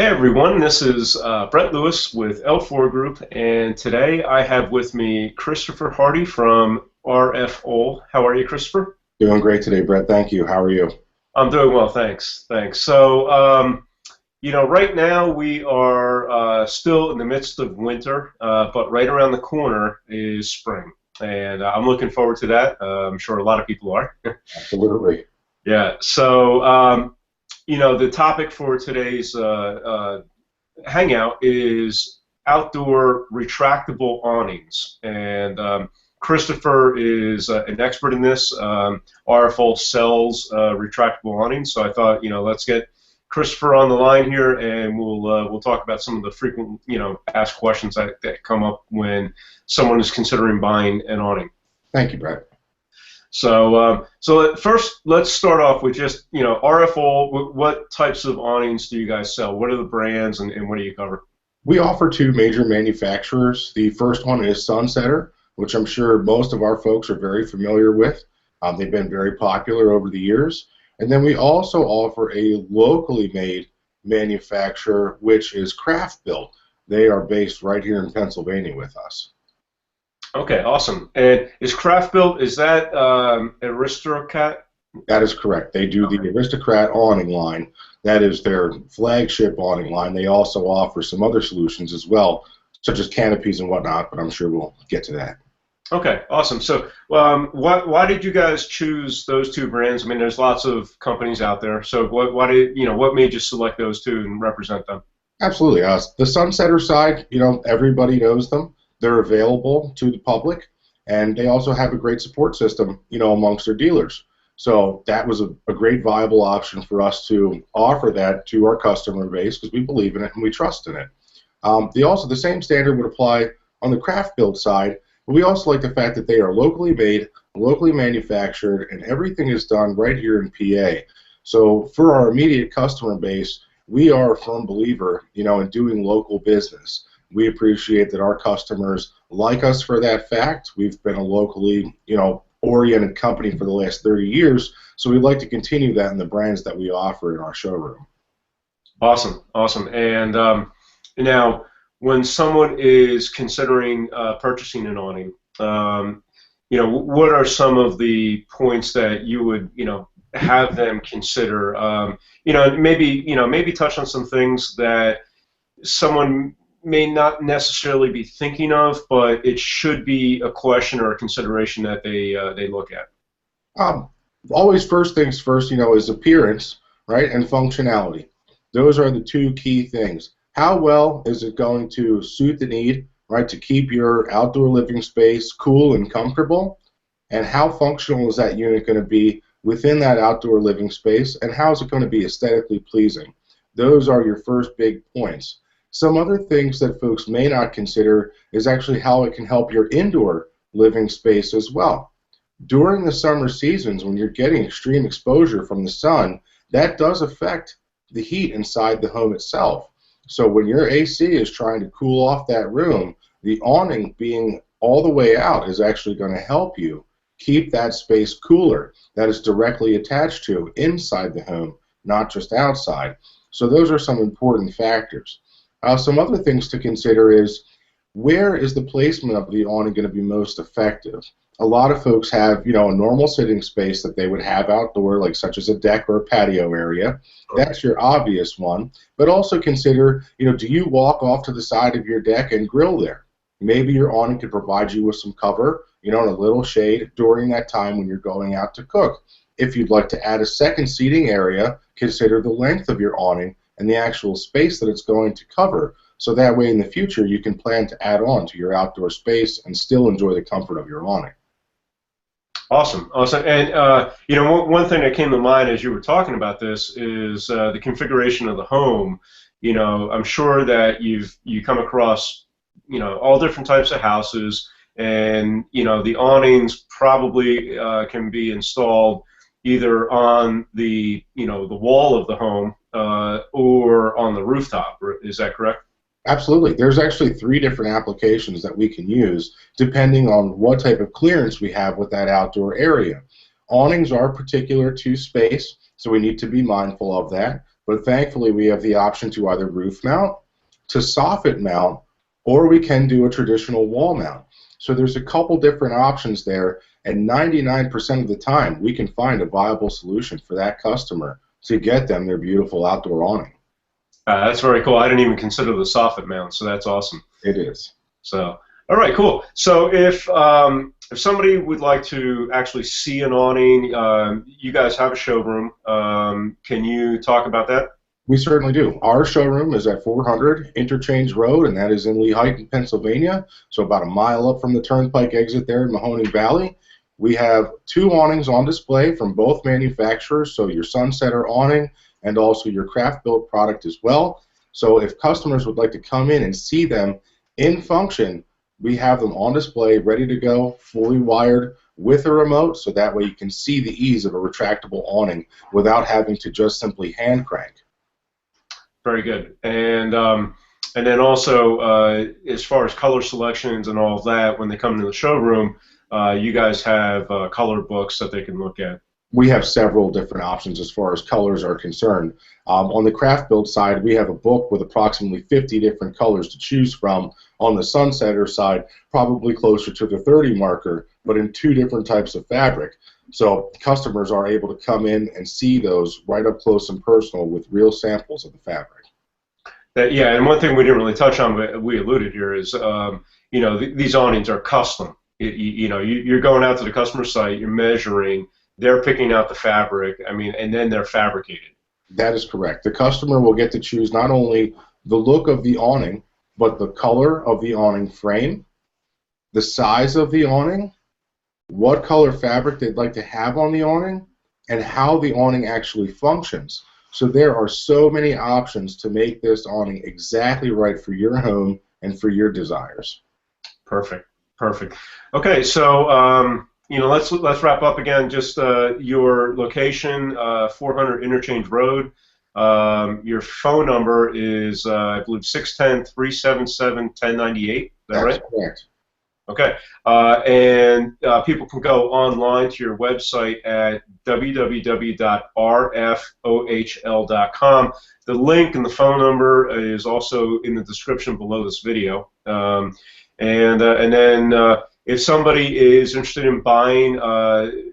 Hey everyone, this is Brett Lewis with L4 Group, and today I have with me Christopher Hardy from RFO. How are you, Christopher? Doing great today, Brett. Thank you. How are you? I'm doing well, thanks. Thanks. Right now we are still in the midst of winter, but right around the corner is spring, and I'm looking forward to that. I'm sure a lot of people are. Absolutely. Yeah. The topic for today's hangout is outdoor retractable awnings. And Christopher is an expert in this. RFO sells retractable awnings, so I thought, let's get Christopher on the line here, and we'll talk about some of the frequent, asked questions that come up when someone is considering buying an awning. Thank you, Brett. So first, let's start off with just, RFO. What types of awnings do you guys sell? What are the brands, and what do you cover? We offer two major manufacturers. The first one is SunSetter, which I'm sure most of our folks are very familiar with. They've been very popular over the years. And then we also offer a locally made manufacturer, which is CraftBuild. They are based right here in Pennsylvania with us. Okay, awesome. And is CraftBuild, is that Aristocrat? That is correct. They do the Aristocrat awning line. That is their flagship awning line. They also offer some other solutions as well, such as canopies and whatnot, but I'm sure we'll get to that. Okay, awesome. So, why did you guys choose those two brands? I mean, there's lots of companies out there. So, what made you select those two and represent them? Absolutely. The Sunsetter side, everybody knows them. They're available to the public, and they also have a great support system, amongst their dealers. So that was a great viable option for us to offer that to our customer base because we believe in it and we trust in it. The same standard would apply on the craft build side, but we also like the fact that they are locally made, locally manufactured, and everything is done right here in PA. So for our immediate customer base, we are a firm believer, in doing local business. We appreciate that our customers like us for that fact. We've been a locally, oriented company for the last 30 years, so we'd like to continue that in the brands that we offer in our showroom. Awesome, awesome. And now, when someone is considering purchasing an awning, what are some of the points that you would, have them consider? Maybe touch on some things that someone may not necessarily be thinking of, but it should be a question or a consideration that they look at. Always first things first, is appearance, right, and functionality. Those are the two key things. How well is it going to suit the need, right, to keep your outdoor living space cool and comfortable? And how functional is that unit going to be within that outdoor living space? And how is it going to be aesthetically pleasing? Those are your first big points. Some other things that folks may not consider is actually how it can help your indoor living space as well. During the summer seasons, when you're getting extreme exposure from the sun, that does affect the heat inside the home itself. So when your AC is trying to cool off that room, the awning being all the way out is actually going to help you keep that space cooler. That is directly attached to inside the home, not just outside. So those are some important factors. Some other things to consider is where is the placement of the awning going to be most effective? A lot of folks have, a normal sitting space that they would have outdoor, like such as a deck or a patio area. That's your obvious one. But also consider, do you walk off to the side of your deck and grill there? Maybe your awning could provide you with some cover, and a little shade during that time when you're going out to cook. If you'd like to add a second seating area, consider the length of your awning and the actual space that it's going to cover. So that way in the future you can plan to add on to your outdoor space and still enjoy the comfort of your awning. Awesome, awesome. And one thing that came to mind as you were talking about this is the configuration of the home. I'm sure that you come across all different types of houses, and the awnings probably can be installed either on the the wall of the home or on the rooftop. Is that correct? Absolutely. There's actually 3 different applications that we can use depending on what type of clearance we have with that outdoor area. Awnings are particular to space, so we need to be mindful of that. but thankfully we have the option to either roof mount, to soffit mount, or we can do a traditional wall mount. So there's a couple different options there, and 99% of the time we can find a viable solution for that customer to get them their beautiful outdoor awning. That's very cool. I didn't even consider the soffit mount, so that's awesome. It is. So, all right, cool. So if somebody would like to actually see an awning, you guys have a showroom. Can you talk about that? We certainly do. Our showroom is at 400 Interchange Road, and that is in Lehigh, Pennsylvania, so about a mile up from the Turnpike exit there in Mahoning Valley. We have 2 awnings on display from both manufacturers, so your SunSetter awning and also your CraftBuild product as well. So if customers would like to come in and see them in function, we have them on display, ready to go, fully wired with a remote, so that way you can see the ease of a retractable awning without having to just simply hand crank. Very good. And then also, as far as color selections and all of that, when they come into the showroom, you guys have color books that they can look at. We have several different options as far as colors are concerned. On the CraftBuild side, we have a book with approximately 50 different colors to choose from. On the SunSetter side, probably closer to the 30 marker, but in 2 different types of fabric. So customers are able to come in and see those right up close and personal with real samples of the fabric. Yeah, and one thing we didn't really touch on, but we alluded here, is you know, these awnings are custom. You know, you're going out to the customer site, you're measuring, they're picking out the fabric, I mean, and then they're fabricated. That is correct. The customer will get to choose not only the look of the awning, but the color of the awning frame, the size of the awning, what color fabric they'd like to have on the awning, and how the awning actually functions. So there are so many options to make this awning exactly right for your home and for your desires. Perfect, perfect. Okay, so you know, let's wrap up again. Just your location, 400 Interchange Road. Your phone number is, I believe, 610-377-1098. Is that right? That's correct. Okay, and people can go online to your website at www.rfohl.com. The link and the phone number is also in the description below this video. And then if somebody is interested in buying,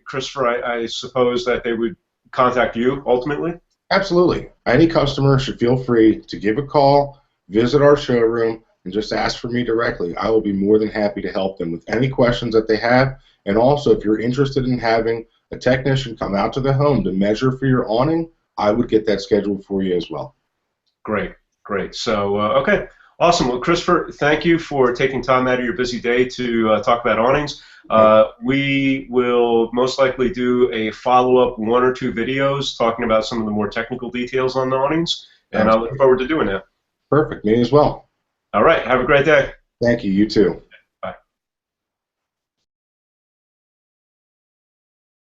Christopher, I suppose that they would contact you ultimately? Absolutely. Any customer should feel free to give a call, visit our showroom, and just ask for me directly. I will be more than happy to help them with any questions that they have. And also, if you're interested in having a technician come out to the home to measure for your awning, I would get that scheduled for you as well. Great, great. So, okay, awesome. Well, Christopher, thank you for taking time out of your busy day to talk about awnings. We will most likely do a follow-up 1 or 2 videos talking about some of the more technical details on the awnings, and I look forward to doing that. Perfect. Me as well. All right. Have a great day. Thank you. You too.